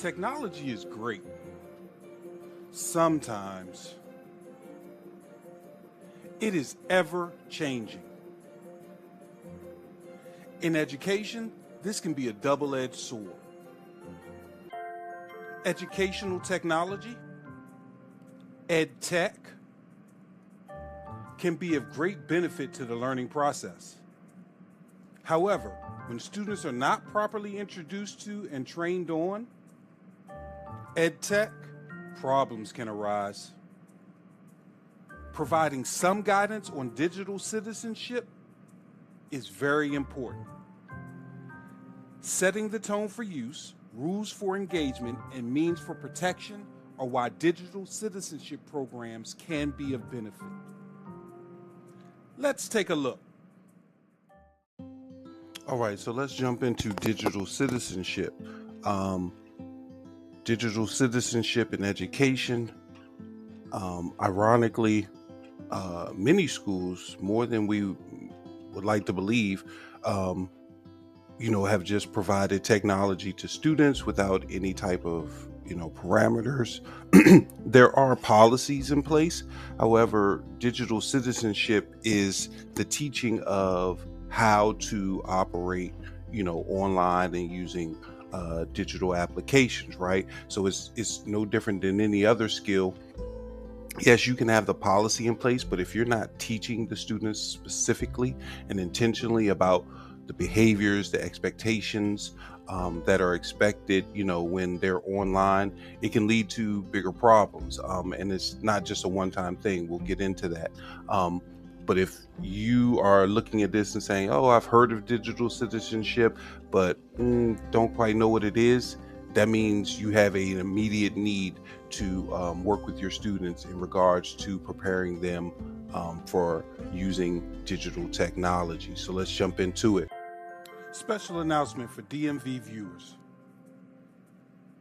Technology is great. Sometimes it is ever changing. In education, this can be a double-edged sword. Educational technology, ed tech, can be of great benefit to the learning process. However, when students are not properly introduced to and trained on ed tech, problems can arise. Providing some guidance on digital citizenship is very important. Setting the tone for use, rules for engagement, and means for protection are why digital citizenship programs can be of benefit. Let's take a look. All right, so let's jump into digital citizenship. Digital citizenship in education. Ironically, many schools, more than we would like to believe, have just provided technology to students without any type of, parameters. There are policies in place. However, digital citizenship is the teaching of how to operate, online and using digital applications, right? So it's no different than any other skill. Yes, you can have the policy in place, but if you're not teaching the students specifically and intentionally about the behaviors, the expectations that are expected, when they're online, it can lead to bigger problems. And it's not just a one-time thing. We'll get into that. But if you are looking at this and saying, oh, I've heard of digital citizenship, but don't quite know what it is, that means you have an immediate need to work with your students in regards to preparing them for using digital technology. So let's jump into it. Special announcement for DMV viewers.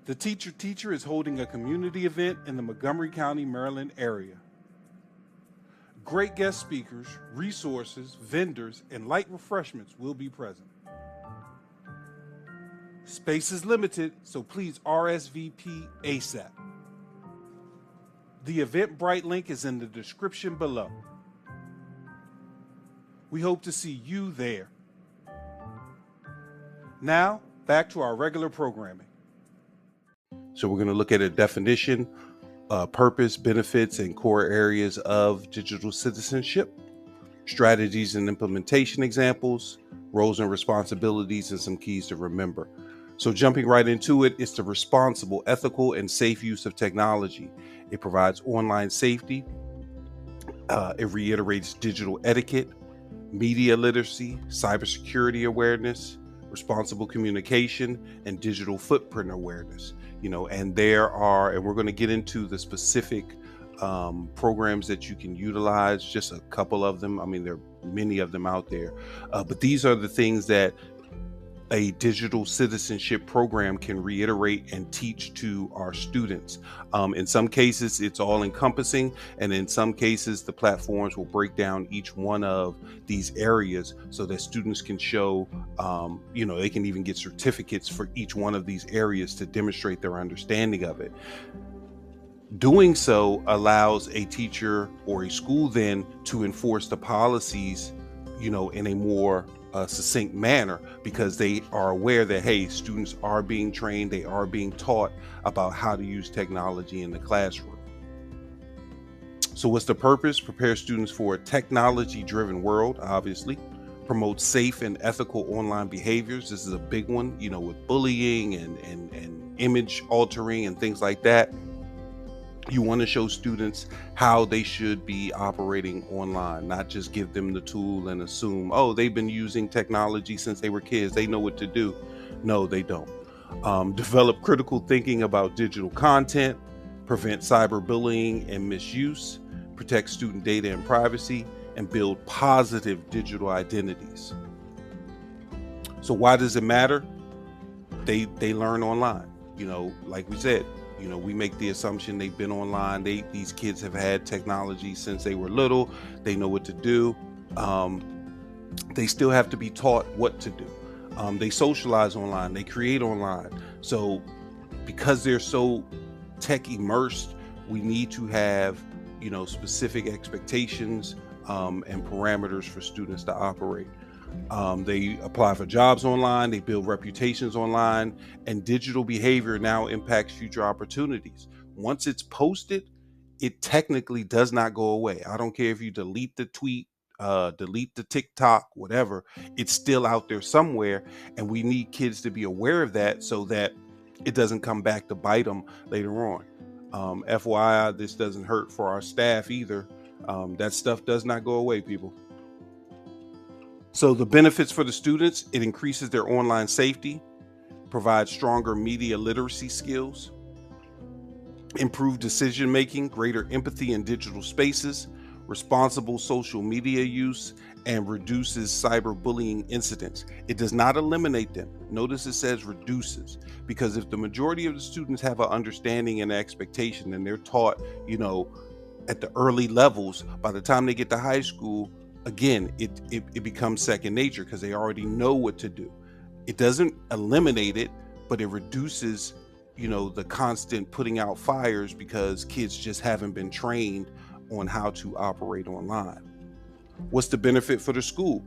The Teacher is holding a community event in the Montgomery County, Maryland area. Great guest speakers, resources, vendors, and light refreshments will be present. Space is limited, so please RSVP ASAP. The EventBrite link is in the description below. We hope to see you there. Now, back to our regular programming. So we're going to look at a definition, purpose, benefits, and core areas of digital citizenship, strategies and implementation examples, roles and responsibilities, and some keys to remember. So jumping right into it, it's the responsible, ethical, and safe use of technology. It provides online safety. It reiterates digital etiquette, media literacy, cybersecurity awareness, responsible communication, and digital footprint awareness. And we're going to get into the specific programs that you can utilize, just a couple of them. I mean, there are many of them out there, but these are the things that a digital citizenship program can reiterate and teach to our students. In some cases, it's all encompassing, and in some cases, the platforms will break down each one of these areas so that students can show, they can even get certificates for each one of these areas to demonstrate their understanding of it. Doing so allows a teacher or a school then to enforce the policies, in a more succinct manner, because they are aware that, hey, students are being trained, they are being taught about how to use technology in the classroom. So what's the purpose? Prepare students for a technology-driven world, obviously. Promote safe and ethical online behaviors. This is a big one, with bullying and image altering and things like that. You want to show students how they should be operating online, not just give them the tool and assume, oh, they've been using technology since they were kids, they know what to do. No, they don't. Develop critical thinking about digital content, prevent cyberbullying and misuse, protect student data and privacy, and build positive digital identities. So why does it matter? They learn online. Like we said, we make the assumption they've been online. These kids have had technology since they were little. They know what to do. They still have to be taught what to do. They socialize online. They create online. So because they're so tech immersed, we need to have, specific expectations and parameters for students to operate. They apply for jobs online, they build reputations online, and digital behavior now impacts future opportunities. Once it's posted, it technically does not go away. I don't care if you delete the tweet, delete the TikTok, whatever, it's still out there somewhere. And we need kids to be aware of that so that it doesn't come back to bite them later on. FYI, this doesn't hurt for our staff either. That stuff does not go away, people. So the benefits for the students: it increases their online safety, provides stronger media literacy skills, improved decision making, greater empathy in digital spaces, responsible social media use, and reduces cyberbullying incidents. It does not eliminate them. Notice it says reduces, because if the majority of the students have an understanding and expectation and they're taught, at the early levels, by the time they get to high school, again, it becomes second nature because they already know what to do. It doesn't eliminate it, but it reduces, the constant putting out fires because kids just haven't been trained on how to operate online. What's the benefit for the school?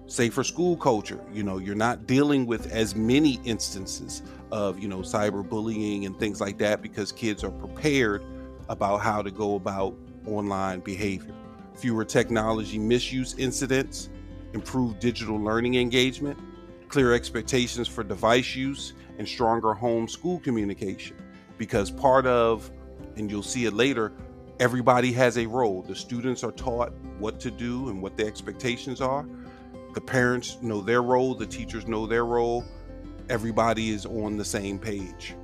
Safer school culture. You're not dealing with as many instances of, cyberbullying and things like that because kids are prepared about how to go about online behavior. Fewer technology misuse incidents, improved digital learning engagement, clear expectations for device use, and stronger home school communication. Because part of, and you'll see it later, everybody has a role. The students are taught what to do and what the expectations are. The parents know their role, the teachers know their role. Everybody is on the same page.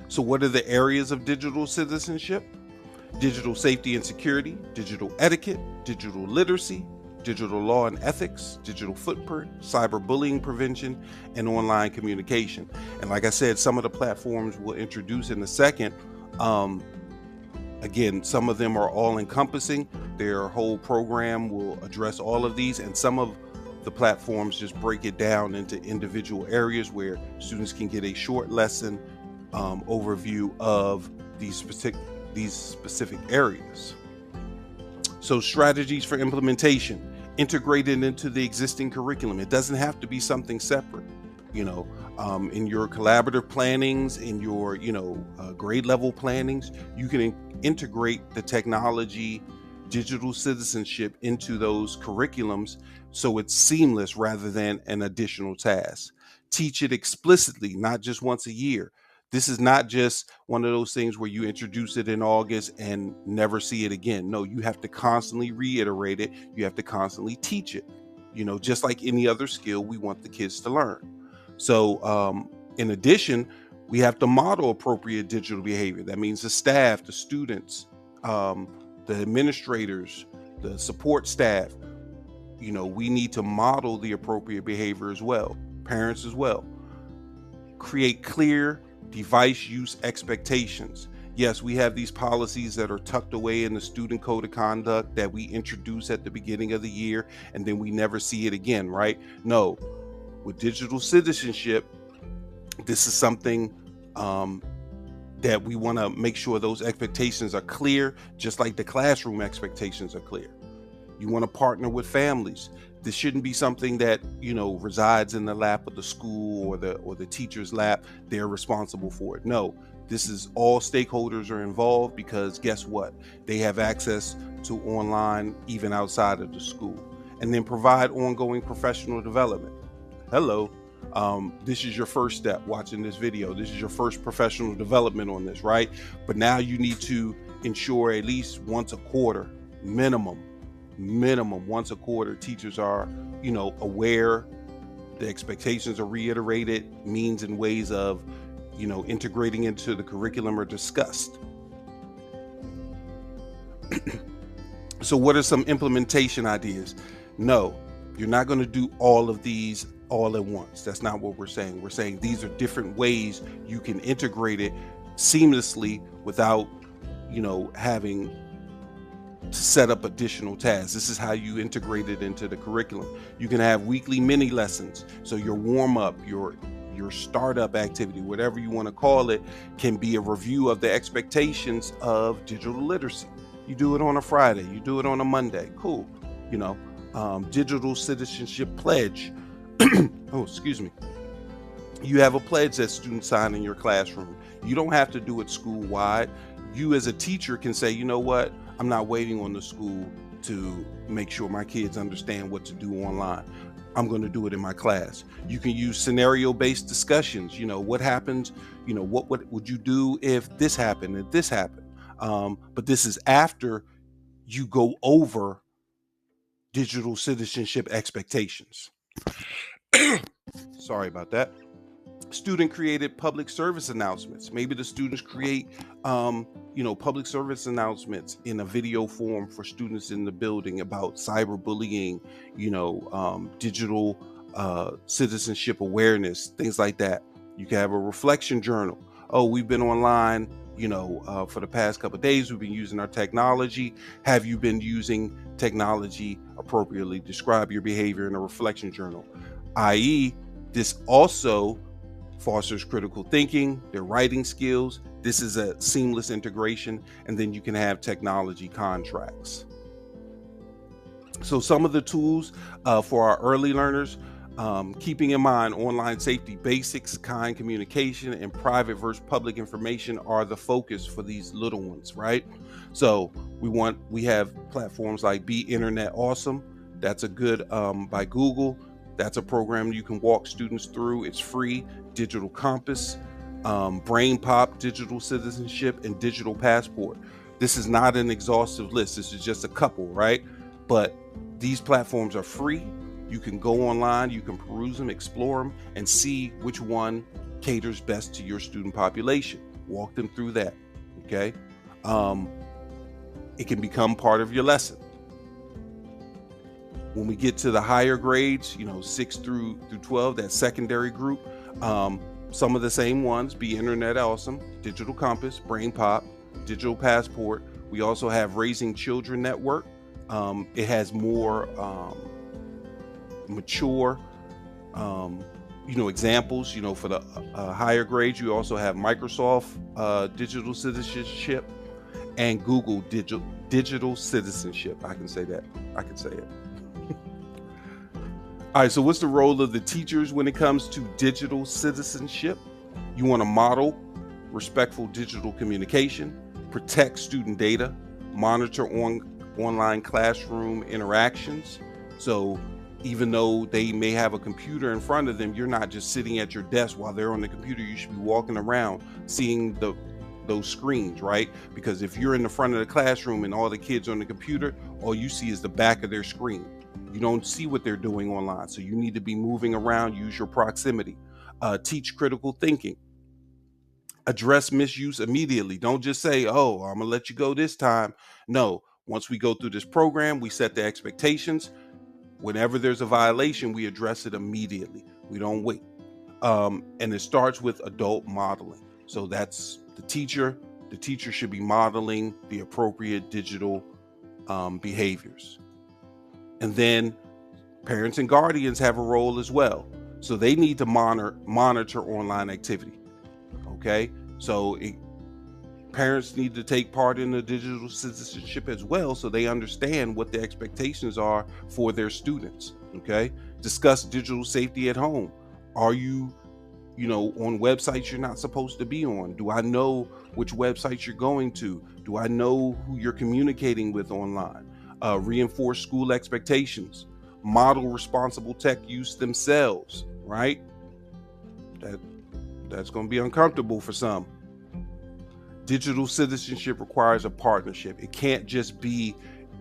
So what are the areas of digital citizenship? Digital safety and security, digital etiquette, digital literacy, digital law and ethics, digital footprint, cyberbullying prevention, and online communication. And like I said, some of the platforms we'll introduce in a second. Again, some of them are all encompassing. Their whole program will address all of these, and some of the platforms just break it down into individual areas where students can get a short lesson overview of these specific areas. So strategies for implementation, integrated into the existing curriculum. It doesn't have to be something separate. In your collaborative plannings, in your, grade level plannings, you can integrate the technology, digital citizenship into those curriculums so it's seamless rather than an additional task. Teach it explicitly, not just once a year. This is not just one of those things where you introduce it in August and never see it again. No, you have to constantly reiterate it. You have to constantly teach it. Just like any other skill, we want the kids to learn. So in addition, we have to model appropriate digital behavior. That means the staff, the students, the administrators, the support staff. We need to model the appropriate behavior as well. Parents as well. Create clear device use expectations. Yes, we have these policies that are tucked away in the student code of conduct that we introduce at the beginning of the year, and then we never see it again, right? No, with digital citizenship, this is something that we want to make sure those expectations are clear, just like the classroom expectations are clear. You want to partner with families. This shouldn't be something that, resides in the lap of the school or the teacher's lap. They're responsible for it. No, this is all stakeholders are involved, because guess what? They have access to online even outside of the school. And then provide ongoing professional development. Hello. This is your first step watching this video. This is your first professional development on this, right? But now you need to ensure at least once a quarter, minimum once a quarter, teachers are, aware, the expectations are reiterated, means and ways of, integrating into the curriculum are discussed. So what are some implementation ideas? No, you're not going to do all of these all at once. That's not what we're saying. We're saying these are different ways you can integrate it seamlessly without, having to set up additional tasks. This is how you integrate it into the curriculum. You can have weekly mini lessons. So your warm up, your your startup activity, whatever you want to call it, can be a review of the expectations of digital literacy. You do it on a Friday, you do it on a Monday, cool. Digital Citizenship Pledge. Oh, excuse me. You have a pledge that students sign in your classroom. You don't have to do it school-wide. You as a teacher can say, you know what, I'm not waiting on the school to make sure my kids understand what to do online. I'm going to do it in my class. You can use scenario-based discussions. What happens, what would you do if this happened, if this happened? But this is after you go over digital citizenship expectations. Sorry about that. Student created public service announcements. Maybe the students create public service announcements in a video form for students in the building about cyberbullying, digital citizenship awareness, things like that. You can have a reflection journal. Oh, we've been online for the past couple of days. We've been using our technology. Have you been using technology appropriately? Describe your behavior in a reflection journal. I.e., this also fosters critical thinking, their writing skills. This is a seamless integration. And then you can have technology contracts. So some of the tools for our early learners, keeping in mind online safety basics, kind communication, and private versus public information are the focus for these little ones, right? So we have platforms like Be Internet Awesome. That's a good by Google. That's a program you can walk students through. It's free. Digital Compass, Brain Pop, Digital Citizenship, and Digital Passport. This is not an exhaustive list. This is just a couple, right? But these platforms are free. You can go online, you can peruse them, explore them, and see which one caters best to your student population. Walk them through that, okay? It can become part of your lesson. When we get to the higher grades, 6 through 12, that secondary group, some of the same ones: Be Internet Awesome, Digital Compass, Brain Pop, Digital Passport. We also have Raising Children Network. It has more mature, examples. For the higher grades, you also have Microsoft Digital Citizenship and Google Digital Citizenship. I can say that. I can say it. All right, so what's the role of the teachers when it comes to digital citizenship? You want to model respectful digital communication, protect student data, monitor online classroom interactions. So even though they may have a computer in front of them, you're not just sitting at your desk while they're on the computer. You should be walking around seeing those screens, right? Because if you're in the front of the classroom and all the kids are on the computer, all you see is the back of their screen. You don't see what they're doing online. So you need to be moving around, use your proximity. Teach critical thinking. Address misuse immediately. Don't just say, oh, I'm gonna let you go this time. No, once we go through this program, we set the expectations. Whenever there's a violation, we address it immediately. We don't wait. And it starts with adult modeling. So that's the teacher. The teacher should be modeling the appropriate digital behaviors. And then parents and guardians have a role as well. So they need to monitor online activity. Okay, so parents need to take part in the digital citizenship as well, so they understand what the expectations are for their students. Okay, discuss digital safety at home. Are you on websites you're not supposed to be on? Do I know which websites you're going to? Do I know who you're communicating with online? Reinforce school expectations. Model responsible tech use themselves, right? That's going to be uncomfortable for some. Digital citizenship requires a partnership. It can't just be,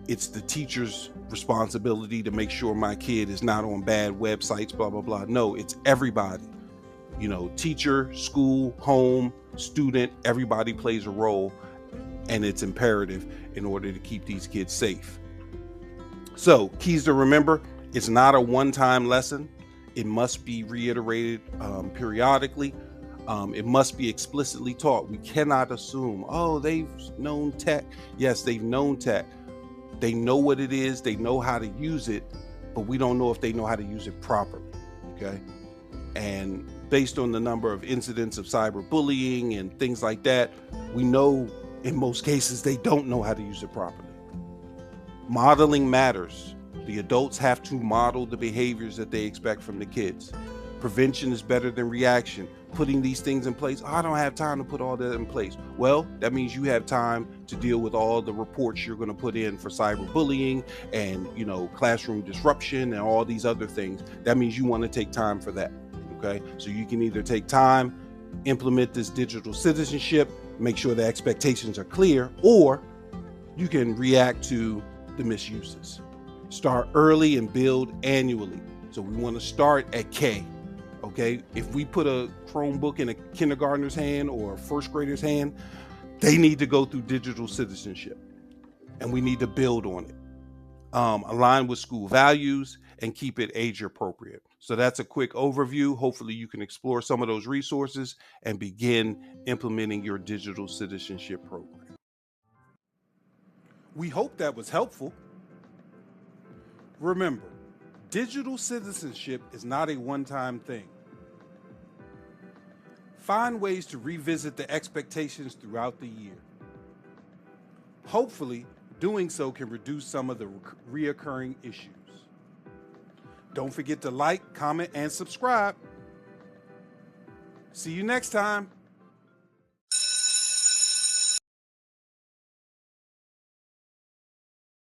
it's the teacher's responsibility to make sure my kid is not on bad websites, blah, blah, blah. No, it's everybody. Teacher, school, home, student, everybody plays a role, and it's imperative in order to keep these kids safe. So, keys to remember: it's not a one-time lesson. It must be reiterated periodically. It must be explicitly taught. We cannot assume, oh, they've known tech. Yes, they've known tech. They know what it is. They know how to use it, but we don't know if they know how to use it properly. Okay. And based on the number of incidents of cyberbullying and things like that, we know in most cases they don't know how to use it properly. Modeling matters. The adults have to model the behaviors that they expect from the kids. Prevention is better than reaction. Putting these things in place, I don't have time to put all that in place. Well, that means you have time to deal with all the reports you're going to put in for cyberbullying and, classroom disruption and all these other things. That means you want to take time for that. Okay, so you can either take time, implement this digital citizenship, make sure the expectations are clear, or you can react to the misuses. Start early and build annually. So we want to start at K. Okay, if we put a Chromebook in a kindergartner's hand or a first grader's hand, they need to go through digital citizenship, and we need to build on it. Align with school values and keep it age appropriate. So that's a quick overview. Hopefully you can explore some of those resources and begin implementing your digital citizenship program. We hope that was helpful. Remember, digital citizenship is not a one-time thing. Find ways to revisit the expectations throughout the year. Hopefully, doing so can reduce some of the reoccurring issues. Don't forget to like, comment, and subscribe. See you next time.